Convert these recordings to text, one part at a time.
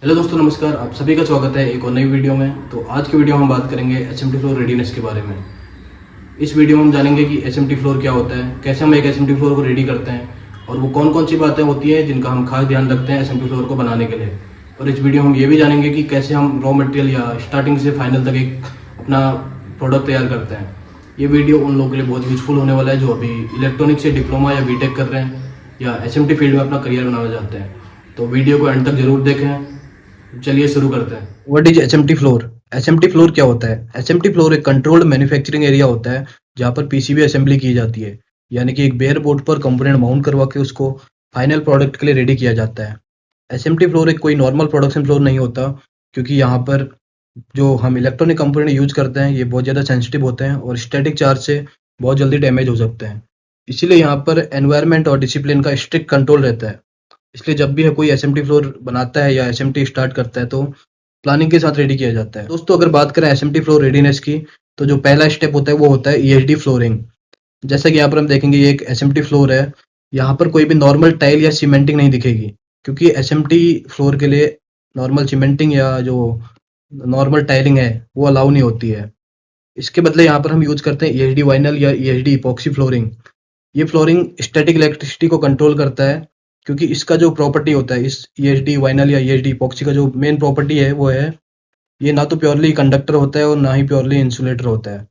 Hello दोस्तों, नमस्कार। आप सभी का स्वागत है एक और नई वीडियो में। तो आज की वीडियो में हम बात करेंगे एसएमटी फ्लोर रेडीनेस के बारे में। इस वीडियो में हम जानेंगे कि एसएमटी फ्लोर क्या होता है, कैसे हम एक एसएमटी फ्लोर को रेडी करते हैं और वो कौन कौन सी बातें होती हैं जिनका हम खास ध्यान रखते हैं एसएमटी फ्लोर को बनाने के लिए। और इस वीडियो में हम ये भी जानेंगे कि कैसे हम रॉ मटेरियल या स्टार्टिंग से फाइनल तक एक अपना प्रोडक्ट तैयार करते हैं। ये वीडियो उन लोगों के लिए बहुत यूजफुल होने वाला है जो अभी इलेक्ट्रॉनिक से डिप्लोमा या बीटेक कर रहे हैं या एसएमटी फील्ड में अपना करियर बनाना चाहते हैं। तो वीडियो को एंड तक जरूर देखें। चलिए शुरू करते हैं। What is HMT floor? HMT floor क्या होता है? एचएमटी फ्लोर एक कंट्रोल्ड मैन्युफैक्चरिंग एरिया होता है जहाँ पर पीसीबी असेंबली की जाती है, यानी कि एक बेयर बोर्ड पर कंपोनेंट माउंट करवा के उसको फाइनल प्रोडक्ट के लिए रेडी किया जाता है। एचएमटी फ्लोर एक कोई नॉर्मल प्रोडक्शन फ्लोर नहीं होता, क्योंकि यहाँ पर जो हम इलेक्ट्रॉनिक कंपोनेंट यूज करते हैं ये बहुत ज़्यादा सेंसिटिव होते हैं और स्टैटिक चार्ज से बहुत जल्दी डैमेज हो सकते हैं। इसीलिए यहाँ पर एनवायरनमेंट और डिसिप्लिन का स्ट्रिक्ट कंट्रोल रहता है। इसलिए जब भी है कोई एसएमटी फ्लोर बनाता है या एसएमटी स्टार्ट करता है तो प्लानिंग के साथ रेडी किया जाता है। दोस्तों, अगर बात करें एसएमटी फ्लोर रेडीनेस की, तो जो पहला स्टेप होता है वो होता है ईएचडी फ्लोरिंग। जैसा कि यहाँ पर हम देखेंगे, ये एक एसएमटी फ्लोर है। यहाँ पर कोई भी नॉर्मल टाइल या सीमेंटिंग नहीं दिखेगी, क्योंकि एसएमटी फ्लोर के लिए नॉर्मल सीमेंटिंग या जो नॉर्मल टाइलिंग है वो अलाउ नहीं होती है। इसके बदले यहाँ पर हम यूज करते हैं ईएचडी वाइनल या ईएचडी इपॉक्सी फ्लोरिंग। ये फ्लोरिंग स्टैटिक इलेक्ट्रिसिटी को कंट्रोल करता है, क्योंकि इसका जो प्रॉपर्टी होता है, इस ईएचडी वाइनल या ईएचडी इपॉक्सी का जो मेन प्रॉपर्टी है वो है, ये ना तो प्योरली कंडक्टर होता है और ना ही प्योरली इंसुलेटर होता है।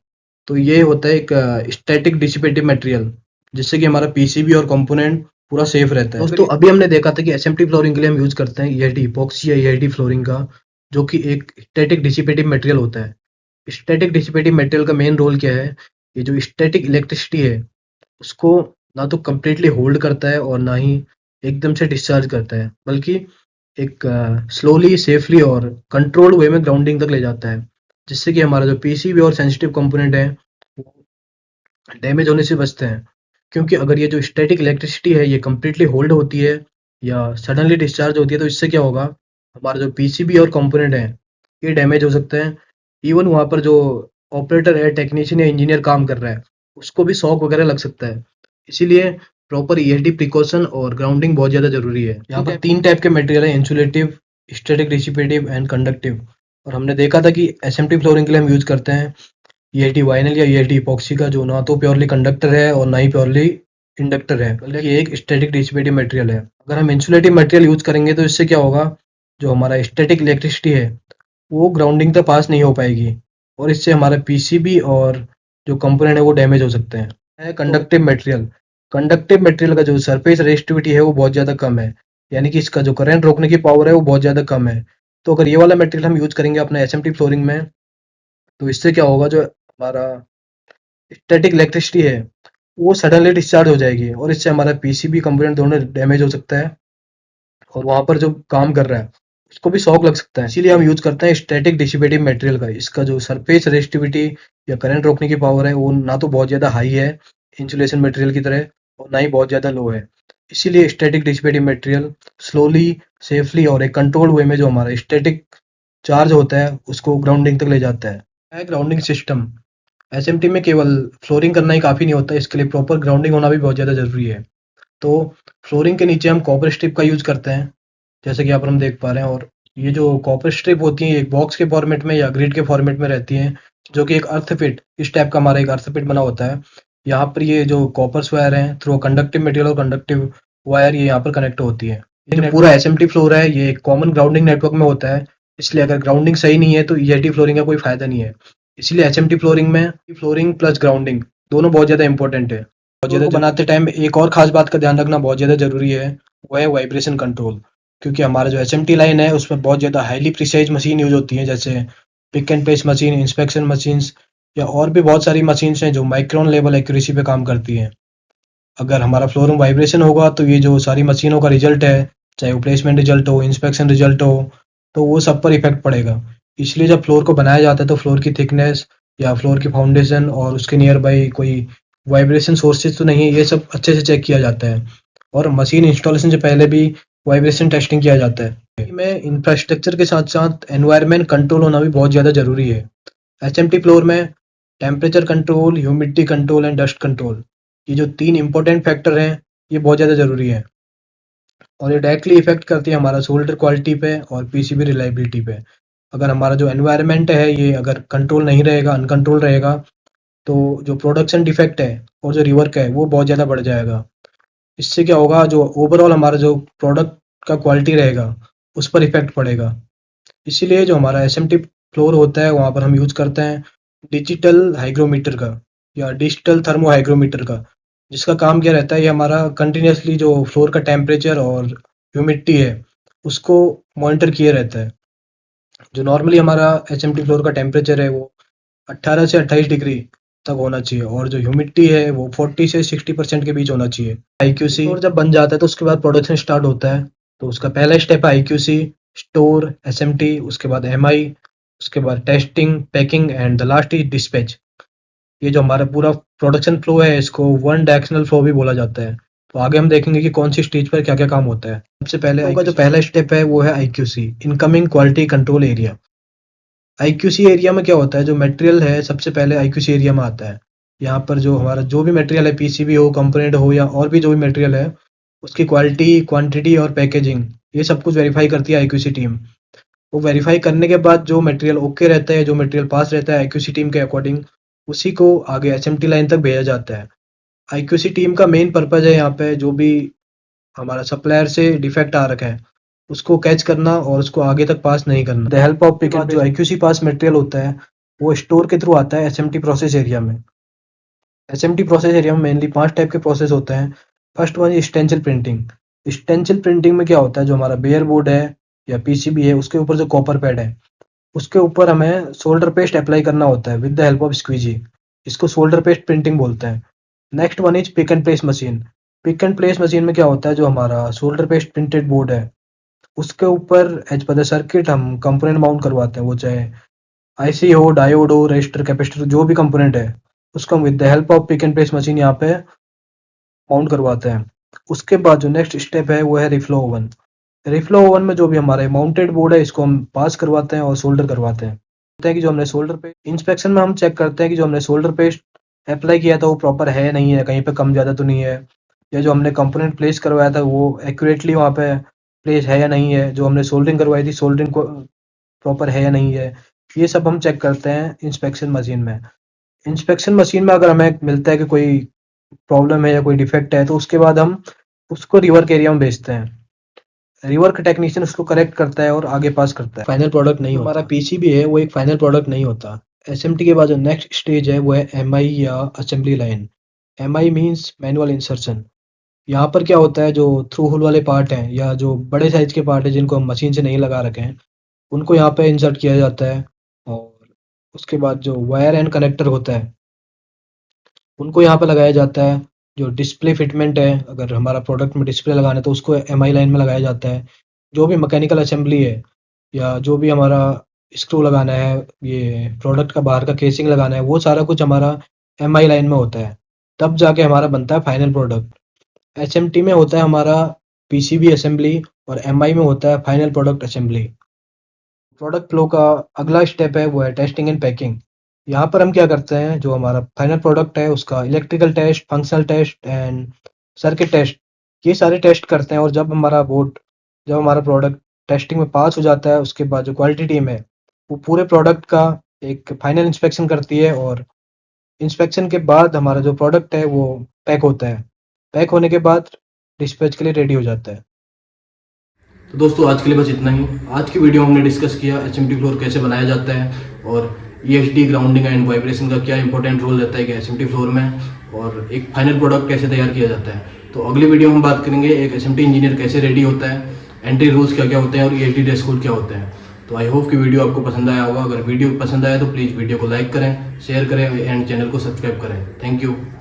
तो ये होता है एक स्टैटिक डिसिपेटिव मटेरियल, जिससे कि हमारा पीसीबी और कंपोनेंट पूरा सेफ रहता है। दोस्तों, अभी हमने देखा था कि एसएमटी फ्लोरिंग के लिए हम यूज करते हैं ईएचडी इपॉक्सी या ईएचडी फ्लोरिंग का, जो कि एक स्टैटिक डिसिपेटिव मटेरियल होता है। स्टैटिक डिसिपेटिव मटेरियल का मेन रोल क्या है? ये जो स्टैटिक इलेक्ट्रिसिटी है उसको ना तो कंप्लीटली होल्ड करता है और ना ही एकदम से डिस्चार्ज करता है, बल्कि एक स्लोली, सेफली और कंट्रोल्ड वे में ग्राउंडिंग तक ले जाता है, जिससे कि हमारा जो पीसीबी और सेंसिटिव कंपोनेंट है वो डैमेज होने से बचते हैं। क्योंकि अगर ये जो स्टैटिक इलेक्ट्रिसिटी है ये कंप्लीटली होल्ड होती है या सडनली डिस्चार्ज होती है, तो इससे क्या होगा, हमारा जो पीसीबी और कंपोनेंट है ये डैमेज हो सकते हैं। इवन वहाँ पर जो ऑपरेटर है, टेक्नीशियन या इंजीनियर काम कर रहा है, उसको भी शॉक वगैरह लग सकता है। इसीलिए प्रॉपर ईएचडी प्रिकॉशन और ग्राउंडिंग बहुत ज़्यादा ज़रूरी है। यहाँ पर 3 टाइप के मटेरियल है: इंसुलेटिव, स्टैटिक डिसिपेटिव एंड कंडक्टिव। और हमने देखा था कि एसएमटी फ्लोरिंग के लिए हम यूज करते हैं ईएचडी वाइनल या ईएचडी इपॉक्सी का, जो ना तो प्योरली कंडक्टर है और ना ही प्योरली इंडक्टर है, बल्कि ये एक स्टैटिक डिसिपेटिव मटेरियल है। अगर हम इंसुलेटिव मटेरियल यूज करेंगे तो इससे क्या होगा, जो हमारा स्टैटिक इलेक्ट्रिसिटी है वो ग्राउंडिंग तक पास नहीं हो पाएगी और इससे हमारा पीसीबी और जो कंपोनेंट है वो डैमेज हो सकते हैं। कंडक्टिव मटेरियल, कंडक्टिव मटेरियल का जो सरफेस रेजिस्टिविटी है वो बहुत ज़्यादा कम है, यानी कि इसका जो करंट रोकने की पावर है वो बहुत ज़्यादा कम है। तो अगर ये वाला मटेरियल हम यूज करेंगे अपना एसएमटी फ्लोरिंग में, तो इससे क्या होगा, जो हमारा स्टैटिक इलेक्ट्रिसिटी है वो सडनली डिस्चार्ज हो जाएगी और इससे हमारा पीसीबी कंपोनेंट दोनों डैमेज हो सकता है और वहाँ पर जो काम कर रहा है उसको भी शॉक लग सकता है। इसीलिए हम यूज करते हैं स्टैटिक डिसिपेटिव मटेरियल का। इसका जो सरफेस रेजिस्टिविटी या करंट रोकने की पावर है वो ना तो बहुत ज़्यादा हाई है इंसुलेशन मटेरियल की तरह और ना ही बहुत ज़्यादा लो है। इसीलिए static dissipative material slowly, safely और एक कंट्रोल्ड वे में जो हमारा स्टैटिक चार्ज होता है उसको ग्राउंडिंग तक ले जाता है। ग्राउंडिंग सिस्टम, एसएमटी में केवल फ्लोरिंग करना ही काफ़ी नहीं होता, इसके लिए प्रॉपर ग्राउंडिंग होना भी बहुत ज़्यादा ज़रूरी है। तो फ्लोरिंग के नीचे हम कॉपर स्ट्रिप का यूज़ करते हैं, जैसे कि यहाँ पर हम देख पा रहे हैं। और ये जो कॉपर स्ट्रिप होती है, एक बॉक्स के फॉर्मेट में या ग्रिड के फॉर्मेट में रहती हैं, जो कि एक अर्थ फिट, इस टाइप का हमारा एक अर्थ फिट बना होता है। यहाँ पर ये जो कॉपर्स वायर हैं थ्रू कंडक्टिव मटेरियल और कंडक्टिव वायर ये यहाँ पर कनेक्ट होती है। ये जो पूरा एसएमटी फ्लोर है ये एक कॉमन ग्राउंडिंग नेटवर्क में होता है, इसलिए अगर ग्राउंडिंग सही नहीं है तो ईएचडी फ्लोरिंग का कोई फायदा नहीं है। इसलिए एसएमटी फ्लोरिंग में फ्लोरिंग प्लस ग्राउंडिंग दोनों बहुत ज़्यादा इंपॉर्टेंट है। बहुत ज़्यादा बनाते टाइम एक और खास बात का ध्यान रखना बहुत ज़्यादा ज़रूरी है, वो है वाइब्रेशन कंट्रोल। क्योंकि हमारा जो एसएमटी लाइन है उसमें बहुत ज़्यादा हाईली प्रिसाइज मशीन यूज होती है, जैसे pick and place machine, inspection machines या और भी बहुत सारी मशीन्स हैं जो माइक्रोन लेवल एक्यूरेसी पे काम करती हैं। अगर हमारा फ्लोर में वाइब्रेशन होगा तो ये जो सारी मशीनों का रिजल्ट है, चाहे वो प्लेसमेंट रिजल्ट हो, इंस्पेक्शन रिजल्ट हो, तो वो सब पर इफेक्ट पड़ेगा। इसलिए जब फ्लोर को बनाया जाता है तो फ्लोर की थिकनेस या फ्लोर की फाउंडेशन और उसके नियर बाई कोई वाइब्रेशन सोर्सेज तो नहीं है, ये सब अच्छे से चेक किया जाता है। और मशीन इंस्टॉलेशन से पहले भी वाइब्रेशन टेस्टिंग किया जाता है। में इंफ्रास्ट्रक्चर के साथ साथ एनवायरनमेंट कंट्रोल होना भी बहुत ज़्यादा ज़रूरी है। एचएमटी फ्लोर में temperature control, humidity control and dust control, ये जो 3 इंपॉर्टेंट फैक्टर हैं ये बहुत ज़्यादा ज़रूरी है। और ये डायरेक्टली इफेक्ट करती है हमारा सोल्डर क्वालिटी पे और पीसीबी रिलायबिलिटी पे। अगर हमारा जो एनवायरनमेंट है ये अगर कंट्रोल नहीं रहेगा, अनकंट्रोल रहेगा, तो जो प्रोडक्शन डिफेक्ट है और जो रिवर्क है वो बहुत ज़्यादा बढ़ जाएगा। इससे क्या होगा, जो ओवरऑल हमारा जो प्रोडक्ट का क्वालिटी रहेगा उस पर इफेक्ट पड़ेगा। इसीलिए जो हमारा एसएमटी फ्लोर होता है वहाँ पर हम यूज करते हैं डिजिटल हाइग्रोमीटर का या डिजिटल थर्मो हाइग्रोमीटर का, जिसका काम क्या रहता है, ये हमारा कंटिन्यूसली जो फ्लोर का टेम्परेचर और ह्यूमिडिटी है उसको मॉनिटर किए रहता है। जो नॉर्मली हमारा एचएमटी फ्लोर का टेम्परेचर है वो 18 से 28 डिग्री तक होना चाहिए और जो ह्यूमिडिटी है वो 40 से 60% के बीच होना चाहिए। आईक्यूसी और जब बन जाता है तो उसके बाद प्रोडक्शन स्टार्ट होता है। तो उसका पहला स्टेप है आईक्यूसी, स्टोर, एसएमटी, उसके बाद एमआई, उसके बाद testing, packing and the last is dispatch. ये जो हमारा पूरा प्रोडक्शन फ्लो है इसको वन डायरेक्शनल फ्लो भी बोला जाता है। तो आगे हम देखेंगे कि कौन सी स्टेज पर क्या क्या काम होता है। सबसे पहले होगा जो पहला स्टेप है वो है IQC, incoming quality control area. IQC area में क्या होता है, जो मटेरियल है सबसे पहले आईक्यूसी एरिया में आता है। यहाँ पर जो हमारा जो भी मटेरियल है, पीसीबी हो, कंपोनेंट हो या और भी जो भी मटेरियल है, उसकी क्वालिटी, क्वांटिटी और पैकेजिंग, ये सब कुछ वेरीफाई करती है आईक्यूसी टीम। वो वेरीफाई करने के बाद जो मटेरियल ओके रहता है, जो मटेरियल पास रहता है आईक्यूसी टीम के अकॉर्डिंग, उसी को आगे एसएमटी लाइन तक भेजा जाता है। आईक्यूसी टीम का मेन पर्पज है यहाँ पे जो भी हमारा सप्लायर से डिफेक्ट आ रखा है उसको कैच करना और उसको आगे तक पास नहीं करना। द हेल्प ऑफ पिक जो आईक्यूसी पास मटेरियल होता है वो स्टोर के थ्रू आता है एसएमटी प्रोसेस एरिया में। एसएमटी प्रोसेस एरिया में मेनली 5 टाइप के प्रोसेस होते हैं। First one is stencil printing. Stencil printing में क्या होता है, जो हमारा बेयर बोर्ड है या पीसीबी है उसके ऊपर जो कॉपर पैड है उसके ऊपर हमें सोल्डर पेस्ट अप्लाई करना होता है with the help of squeegee. इसको सोल्डर पेस्ट प्रिंटिंग बोलते हैं। Next one is pick and place machine. Pick and place machine में क्या होता है, जो हमारा सोल्डर पेस्ट प्रिंटेड बोर्ड है उसके ऊपर एज पर द सर्किट हम कंपोनेंट माउंट करवाते हैं। वो चाहे आईसी हो, डायोड हो, रजिस्टर, कैपेसिटर, जो भी कंपोनेंट है उसको हम with the help of pick and place machine यहाँ पे माउंट करवाते हैं। उसके बाद जो नेक्स्ट स्टेप है वो है रिफ्लो ओवन। रिफ्लो ओवन में जो भी हमारे माउंटेड बोर्ड है इसको हम पास करवाते हैं और सोल्डर करवाते हैं। होता है कि जो हमने सोल्डर पे इंस्पेक्शन में हम चेक करते हैं कि जो हमने सोल्डर पेस्ट अप्लाई किया था वो प्रॉपर है नहीं है, कहीं पे कम ज़्यादा तो नहीं है, या जो हमने कंपोनेंट प्लेस करवाया था वो एक्यूरेटली वहाँ पे प्लेस है या नहीं है, जो हमने सोल्डरिंग करवाई थी सोल्डरिंग को प्रॉपर है या नहीं है, ये सब हम चेक करते हैं इंस्पेक्शन मशीन में। इंस्पेक्शन मशीन में अगर हमें मिलता है कि कोई प्रॉब्लम है या कोई डिफेक्ट है तो उसके बाद हम उसको रिवर्क एरिया में भेजते हैं। रिवर्क टेक्नीशियन उसको करेक्ट करता है और आगे पास करता है। फाइनल प्रोडक्ट नहीं होता। हमारा पीसीबी है वो एक फाइनल प्रोडक्ट नहीं होता। एसएमटी के बाद जो नेक्स्ट स्टेज है वो है एमआई या assembly line. MI means manual insertion. यहाँ पर क्या होता है, जो थ्रू होल वाले पार्ट हैं या जो बड़े साइज के पार्ट है जिनको हम मशीन से नहीं लगा रखे हैं उनको यहाँ पे इंसर्ट किया जाता है। और उसके बाद जो वायर एंड कनेक्टर होता है उनको यहाँ पे लगाया जाता है। जो डिस्प्ले फिटमेंट है, अगर हमारा प्रोडक्ट में डिस्प्ले लगाना है तो उसको एमआई लाइन में लगाया जाता है। जो भी मैकेनिकल असेंबली है या जो भी हमारा स्क्रू लगाना है, ये प्रोडक्ट का बाहर का केसिंग लगाना है, वो सारा कुछ हमारा एमआई लाइन में होता है। तब जाके हमारा बनता है फाइनल प्रोडक्ट। एचएमटी में होता है हमारा पीसीबी असेंबली और एमआई में होता है final product assembly. Product flow का अगला स्टेप है वो है टेस्टिंग एंड पैकिंग। यहाँ पर हम क्या करते हैं, जो हमारा फाइनल प्रोडक्ट है उसका electrical test, functional test and circuit test, ये सारे टेस्ट करते हैं। और जब हमारा प्रोडक्ट टेस्टिंग में पास हो जाता है उसके बाद जो क्वालिटी टीम है वो पूरे प्रोडक्ट का एक फाइनल इंस्पेक्शन करती है और इंस्पेक्शन के बाद हमारा जो प्रोडक्ट है वो पैक होता है। पैक होने के बाद डिस्पैच के लिए रेडी हो जाता है। तो दोस्तों आज के लिए बस इतना ही। आज की वीडियो में हमने डिस्कस किया एचएमटी फ्लोर कैसे बनाया जाता है और ईएचडी, ग्राउंडिंग एंड वाइब्रेशन का क्या इंपॉर्टेंट रोल रहता है कि एचएमटी फ्लोर में, और एक फाइनल प्रोडक्ट कैसे तैयार किया जाता है। तो अगली वीडियो में हम बात करेंगे एक एचएमटी इंजीनियर कैसे रेडी होता है, एंट्री रूल्स क्या क्या होते हैं और ईएचडी ड्रेस कोड क्या होते हैं। तो आई होप कि वीडियो आपको पसंद आया होगा। अगर वीडियो पसंद आया तो प्लीज़ वीडियो को लाइक करें, शेयर करें एंड चैनल को सब्सक्राइब करें। Thank you.